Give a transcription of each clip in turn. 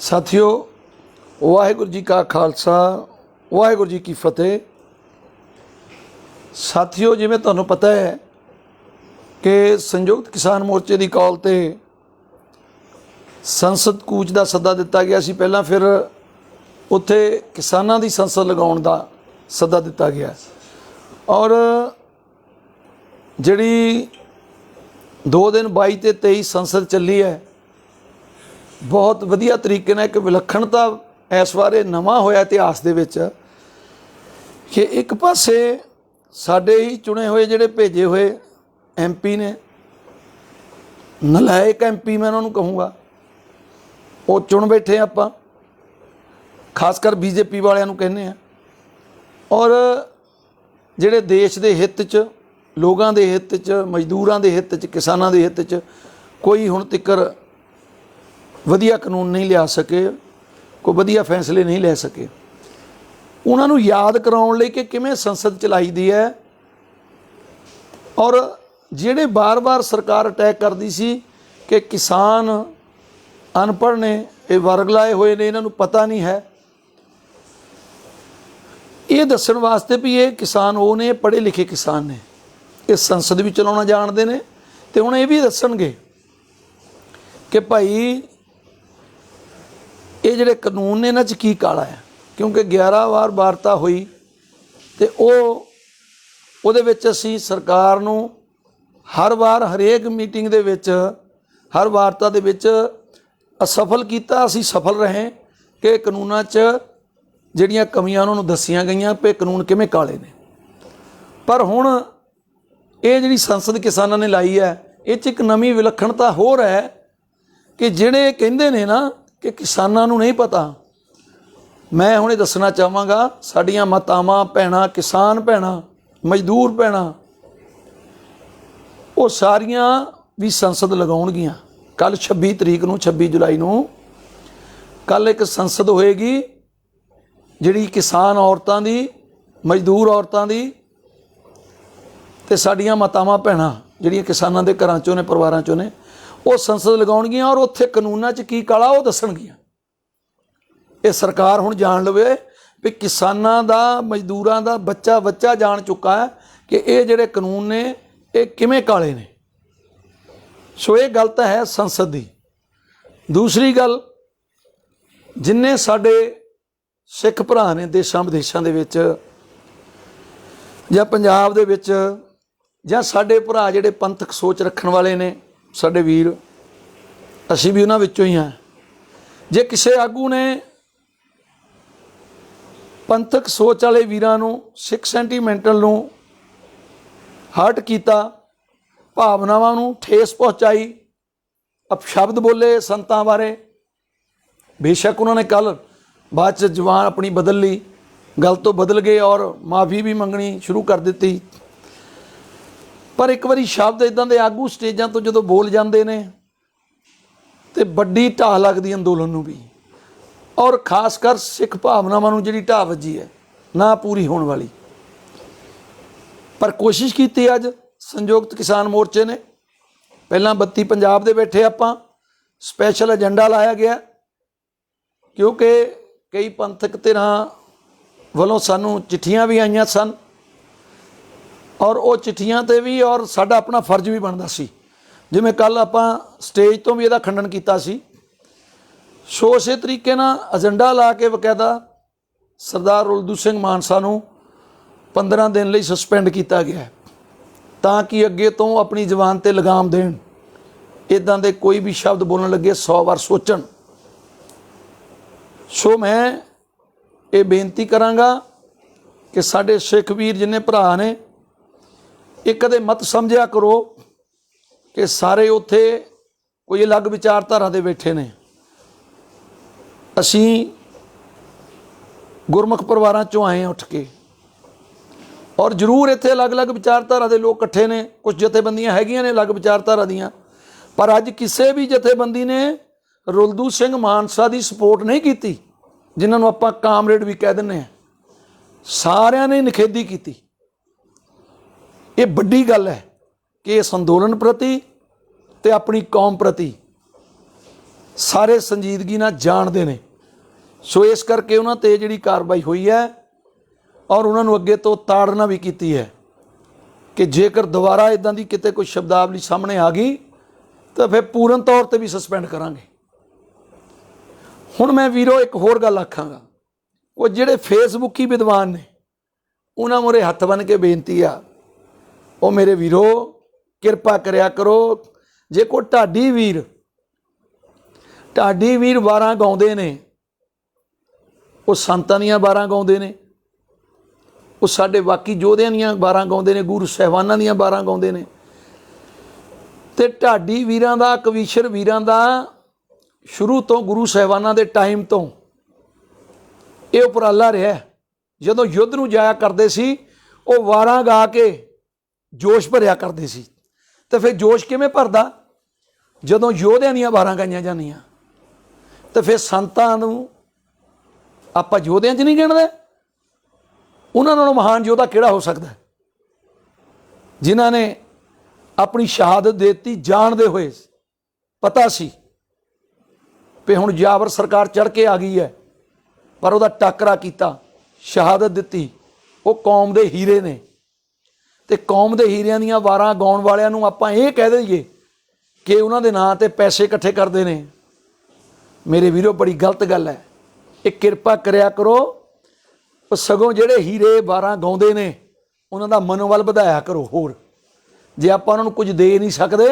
साथियों, वाहिगुरू जी का खालसा वाहिगुरू जी की फतेह। साथियों, जिवें तुहानूं पता है कि संयुक्त किसान मोर्चे की कॉल ते संसद कूच का सद्दा दिता गया सी पहला, फिर उत्थे किसानां दी संसद लगाउण दा सद्दा दिता गया और जिहड़ी 2 दिन 22 ते 23 संसद चली है, बहुत वधिया तरीके नाल एक विलखणता इस बारे नवां होया इतिहास दे विच कि एक पासे साडे ही चुने हुए जिहड़े भेजे हुए MP ने, नलायक MP मैं उन्होंने कहूँगा, वो चुन बैठे आपां, खासकर BJP वालियां नूं कहने हैं, और जिहड़े देश दे हित च, लोगों के हित च, मजदूरों के हित च, किसानों के हित च कोई हुण तिकर वधिया कानून नहीं लिया सके, कोई वधिया फैसले नहीं ले सके। उन्होंने याद कराउण लई कि किवें संसद चलाई दी है और जिहड़े बार बार सरकार अटैक करती सी कि किसान अनपढ़ ने, ये वर्गलाए हुए ने, इन्हों पता नहीं है, ये दस्सण वास्ते भी ये किसान वो ने पढ़े लिखे किसान ने, ये संसद भी चलाउणा जाणदे ने, ते हुण ये भी दस्सणगे कि भाई ये जिहड़े कानून ने इन्हां च की काला है। क्योंकि 11 वार वार्ता हुई तो उहदे विच असीं सरकार नूं हर बार हरेक मीटिंग दे विच, हर वार्ता दे विच असफल कीता, असीं सफल रहे कि कानूनां च जिहड़ियां कमियां उन्हां नूं दस्सियां गईयां कि कानून किवें काले ने। पर हुण ये जिहड़ी संसद किसानां ने लाई है, इह च एक नवीं विलखणता होर है कि जिहड़े कहिंदे ने ना कि किसानां नूं नहीं पता, मैं हुणे दसना चाहांगा साडियां मातावां भैणां, किसान भैणां, मजदूर भैणां, वो सारियां भी संसद लगाउणगीਆਂ। कल 26 तरीक नूं, 26 जुलाई नूं कल एक संसद होएगी जिहड़ी किसान औरतां दी, मजदूर औरतां दी ते साडियां मातावां भैणां जिहड़ियां किसानां दे घरां चों ने, परिवारां चों ने, वो संसद लगाउणगीਆਂ और उत्थे कानूनां च की काला वो दस्सणगीਆਂ। ये सरकार हुण जाण लवे भी किसानां दा, मजदूरां दा बच्चा बच्चा जाण चुका है कि ये जिहड़े कानून ने ये किवें काले ने। सो ये गल तां है संसद दी। दूसरी गल, जिन्ने साडे सिख भरा ने देशां विदेशां दे विच जां पंजाब दे विच जां साडे भरा जिहड़े पंथक सोच रखण वाले ने, साडे वीर, असीं भी उन्हां विचों ही हां। जे किसी आगू ने पंथक सोच वाले वीरां नूं, सिख सेंटीमेंटल नूं हर्ट किया, भावनावां नूं ठेस पहुँचाई, अपशब्द बोले संतां बारे, बेशक उन्होंने कल बाद च जबान अपनी बदल ली, गल तो बदल गए और माफ़ी भी मंगनी शुरू कर दी। पर एक बारी शब्द इदां दे आगू स्टेजां तो जो बोल जाते ने तो बड़ी ढाह लगती अंदोलन नूं भी, और खासकर सिख भावनावां नूं जिहड़ी ढाह वजी है ना पूरी होने वाली। पर कोशिश की अज संयुक्त किसान मोर्चे ने, पहला 32 पंजाब दे बैठे आपां, स्पैशल एजेंडा लाया गया क्योंकि कई पंथक धिरां वालों सानूं चिट्ठियां भी आईयां सन और वो चिट्ठियां ते भी और साडा अपना फर्ज भी बनता सी, जिवें कल आपां स्टेज तो भी इहदा खंडन कीता सी। सो इसे तरीके नाल एजेंडा ला के बकायदा सरदार रुलदू सिंह मानसा नूं 15 दिन लई सस्पेंड किया गया है ताकि अगे तो अपनी जबान ते लगाम देण, इदां दे कोई भी शब्द बोलण लगे 100 बार सोचण। सो मैं ये बेनती करांगा कि साडे सिख वीर जिन्ने भरा ने, ये कदे मत समझिया करो कि सारे उत्थे कोई अलग विचारधारा दे बैठे ने। असीं गुरमुख परिवारां चों आए उठ के, और जरूर इत्थे अलग अलग विचारधारा दे लोग इकट्ठे ने, कुछ जथेबंदियां हैगियां ने अलग विचारधारा दियां, पर अज किसी भी जथेबंदी ने रुलदू सिंह मानसा की सपोर्ट नहीं की, जिन्होंने आपां कामरेड भी कह दिंदे, सारियां ने निखेधी की। ये बड़ी गल है कि इस अंदोलन प्रति ते अपनी कौम प्रति ਸਾਰੇ ਸੰਜੀਦਗੀ ਨਾਲ ਜਾਣਦੇ ਨੇ। ਸੋ ਇਸ ਕਰਕੇ ਉਹਨਾਂ 'ਤੇ ਜਿਹੜੀ ਕਾਰਵਾਈ ਹੋਈ ਹੈ ਔਰ ਉਹਨਾਂ ਨੂੰ ਅੱਗੇ ਤੋਂ ਤਾੜਨਾ ਵੀ ਕੀਤੀ ਹੈ ਕਿ ਜੇਕਰ ਦੁਬਾਰਾ ਇੱਦਾਂ ਦੀ ਕਿਤੇ ਕੋਈ ਸ਼ਬਦਾਵਲੀ ਸਾਹਮਣੇ ਆ ਗਈ ਤਾਂ ਫਿਰ ਪੂਰਨ ਤੌਰ 'ਤੇ ਵੀ ਸਸਪੈਂਡ ਕਰਾਂਗੇ। ਹੁਣ ਮੈਂ ਵੀਰੋ ਇੱਕ ਹੋਰ ਗੱਲ ਆਖਾਂਗਾ, ਉਹ ਜਿਹੜੇ ਫੇਸਬੁੱਕੀ ਵਿਦਵਾਨ ਨੇ ਉਹਨਾਂ ਮੂਹਰੇ ਹੱਥ ਬੰਨ੍ਹ ਕੇ ਬੇਨਤੀ ਆ, ਉਹ ਮੇਰੇ ਵੀਰੋ ਕਿਰਪਾ ਕਰਿਆ ਕਰੋ, ਜੇ ਕੋਈ ਢਾਡੀ ਵੀਰ ਵਾਰਾਂ ਗਾਉਂਦੇ ਨੇ, ਉਹ ਸੰਤਾਂ ਦੀਆਂ ਵਾਰਾਂ ਗਾਉਂਦੇ ਨੇ, ਉਹ ਸਾਡੇ ਬਾਕੀ ਯੋਧਿਆਂ ਦੀਆਂ ਵਾਰਾਂ ਗਾਉਂਦੇ ਨੇ, ਗੁਰੂ ਸਾਹਿਬਾਨਾਂ ਦੀਆਂ ਵਾਰਾਂ ਗਾਉਂਦੇ ਨੇ, ਅਤੇ ਢਾਡੀ ਵੀਰਾਂ ਦਾ, ਕਵੀਸ਼ਰ ਵੀਰਾਂ ਦਾ ਸ਼ੁਰੂ ਤੋਂ ਗੁਰੂ ਸਾਹਿਬਾਨਾਂ ਦੇ ਟਾਈਮ ਤੋਂ ਇਹ ਉਪਰਾਲਾ ਰਿਹਾ। ਜਦੋਂ ਯੁੱਧ ਨੂੰ ਜਾਇਆ ਕਰਦੇ ਸੀ ਉਹ ਵਾਰਾਂ ਗਾ ਕੇ ਜੋਸ਼ ਭਰਿਆ ਕਰਦੇ ਸੀ। ਅਤੇ ਫਿਰ ਜੋਸ਼ ਕਿਵੇਂ ਭਰਦਾ? ਜਦੋਂ ਯੋਧਿਆਂ ਦੀਆਂ ਵਾਰਾਂ ਗਾਈਆਂ ਜਾਂਦੀਆਂ। ਅਤੇ ਫਿਰ ਸੰਤਾਂ ਨੂੰ ਆਪਾਂ ਯੋਧਿਆਂ 'ਚ ਨਹੀਂ ਗਿਣਦੇ? ਉਹਨਾਂ ਨਾਲੋਂ ਮਹਾਨ ਯੋਧਾ ਕਿਹੜਾ ਹੋ ਸਕਦਾ, ਜਿਨ੍ਹਾਂ ਨੇ ਆਪਣੀ ਸ਼ਹਾਦਤ ਦੇ ਦਿੱਤੀ ਜਾਣਦੇ ਹੋਏ? ਪਤਾ ਸੀ ਵੀ ਹੁਣ ਜਾਬਰ ਸਰਕਾਰ ਚੜ੍ਹ ਕੇ ਆ ਗਈ ਹੈ, ਪਰ ਉਹਦਾ ਟਾਕਰਾ ਕੀਤਾ, ਸ਼ਹਾਦਤ ਦਿੱਤੀ। ਉਹ ਕੌਮ ਦੇ ਹੀਰੇ ਨੇ, ਅਤੇ ਕੌਮ ਦੇ ਹੀਰਿਆਂ ਦੀਆਂ ਵਾਰਾਂ ਗਾਉਣ ਵਾਲਿਆਂ ਨੂੰ ਆਪਾਂ ਇਹ ਕਹਿ ਦਈਏ ਕਿ ਉਹਨਾਂ ਦੇ ਨਾਂ 'ਤੇ ਪੈਸੇ ਇਕੱਠੇ ਕਰਦੇ ਨੇ, ਮੇਰੇ ਵੀਰੋ ਬੜੀ ਗਲਤ ਗੱਲ ਹੈ। ਇਹ ਕਿਰਪਾ ਕਰਿਆ ਕਰੋ, ਸਗੋਂ ਜਿਹੜੇ ਹੀਰੇ ਵਾਰਾਂ ਗਾਉਂਦੇ ਨੇ ਉਹਨਾਂ ਦਾ ਮਨੋਬਲ ਵਧਾਇਆ ਕਰੋ। ਹੋਰ ਜੇ ਆਪਾਂ ਉਹਨਾਂ ਨੂੰ ਕੁਝ ਦੇ ਨਹੀਂ ਸਕਦੇ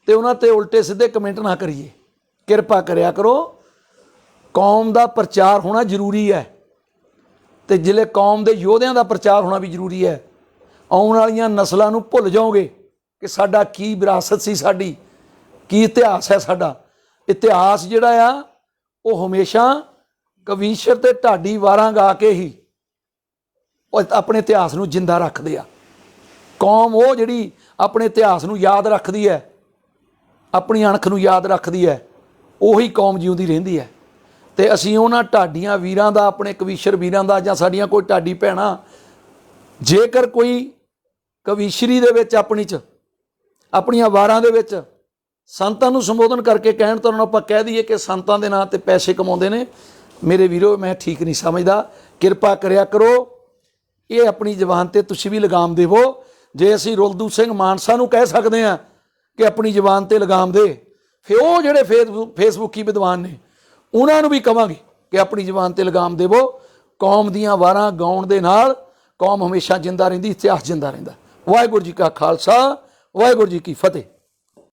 ਤਾਂ ਉਹਨਾਂ 'ਤੇ ਉਲਟੇ ਸਿੱਧੇ ਕਮੈਂਟ ਨਾ ਕਰੀਏ। ਕਿਰਪਾ ਕਰਿਆ ਕਰੋ, ਕੌਮ ਦਾ ਪ੍ਰਚਾਰ ਹੋਣਾ ਜ਼ਰੂਰੀ ਹੈ, ਅਤੇ ਜ਼ਿਲ੍ਹੇ ਕੌਮ ਦੇ ਯੋਧਿਆਂ ਦਾ ਪ੍ਰਚਾਰ ਹੋਣਾ ਵੀ ਜ਼ਰੂਰੀ ਹੈ। ਆਉਣ ਵਾਲੀਆਂ ਨਸਲਾਂ ਨੂੰ ਭੁੱਲ ਜਾਓਗੇ ਕਿ ਸਾਡਾ ਕੀ ਵਿਰਾਸਤ ਸੀ, ਸਾਡੀ ਕੀ ਇਤਿਹਾਸ ਹੈ। ਸਾਡਾ ਇਤਿਹਾਸ ਜਿਹੜਾ ਆ ਉਹ ਹਮੇਸ਼ਾ ਕਵੀਸ਼ਰ ਅਤੇ ਢਾਡੀ ਵਾਰਾਂ ਗਾ ਕੇ ਹੀ ਉਹ ਆਪਣੇ ਇਤਿਹਾਸ ਨੂੰ ਜਿੰਦਾ ਰੱਖਦੇ ਆ। ਕੌਮ ਉਹ ਜਿਹੜੀ ਆਪਣੇ ਇਤਿਹਾਸ ਨੂੰ ਯਾਦ ਰੱਖਦੀ ਹੈ, ਆਪਣੀ ਅਣਖ ਨੂੰ ਯਾਦ ਰੱਖਦੀ ਹੈ, ਉਹੀ ਕੌਮ ਜਿਉਂਦੀ ਰਹਿੰਦੀ ਹੈ। ਅਤੇ ਅਸੀਂ ਉਹਨਾਂ ਢਾਡੀਆਂ ਵੀਰਾਂ ਦਾ, ਆਪਣੇ ਕਵੀਸ਼ਰ ਵੀਰਾਂ ਦਾ, ਜਾਂ ਸਾਡੀਆਂ ਕੋਈ ਢਾਡੀ ਭੈਣਾਂ ਜੇਕਰ ਕੋਈ ਕਵੀਸ਼ਰੀ ਦੇ ਵਿੱਚ ਆਪਣੀਆਂ ਵਾਰਾਂ ਦੇ ਵਿੱਚ ਸੰਤਾਂ ਨੂੰ ਸੰਬੋਧਨ ਕਰਕੇ ਕਹਿਣ ਤਾਂ ਉਹਨਾਂ ਨੂੰ ਆਪਾਂ ਕਹਿ ਦਈਏ ਕਿ ਸੰਤਾਂ ਦੇ ਨਾਂ 'ਤੇ ਪੈਸੇ ਕਮਾਉਂਦੇ ਨੇ, ਮੇਰੇ ਵੀਰੋ ਮੈਂ ਠੀਕ ਨਹੀਂ ਸਮਝਦਾ। ਕਿਰਪਾ ਕਰਿਆ ਕਰੋ, ਇਹ ਆਪਣੀ ਜ਼ੁਬਾਨ 'ਤੇ ਤੁਸੀਂ ਵੀ ਲਗਾਮ ਦੇਵੋ। ਜੇ ਅਸੀਂ ਰੁਲਦੂ ਸਿੰਘ ਮਾਨਸਾ ਨੂੰ ਕਹਿ ਸਕਦੇ ਹਾਂ ਕਿ ਆਪਣੀ ਜ਼ੁਬਾਨ 'ਤੇ ਲਗਾਮ ਦੇ, ਫਿਰ ਉਹ ਜਿਹੜੇ ਫੇਸਬੁੱਕੀ ਵਿਦਵਾਨ ਨੇ ਉਹਨਾਂ ਨੂੰ ਵੀ ਕਹਾਂਗੇ ਕਿ ਆਪਣੀ ਜ਼ੁਬਾਨ 'ਤੇ ਲਗਾਮ ਦੇਵੋ। ਕੌਮ ਦੀਆਂ ਵਾਰਾਂ ਗਾਉਣ ਦੇ ਨਾਲ ਕੌਮ ਹਮੇਸ਼ਾ ਜਿੰਦਾ ਰਹਿੰਦੀ, ਇਤਿਹਾਸ ਜਿੰਦਾ ਰਹਿੰਦਾ। ਵਾਹਿਗੁਰੂ ਜੀ ਕਾ ਖਾਲਸਾ, ਵਾਹਿਗੁਰੂ ਜੀ ਕੀ ਫਤਿਹ।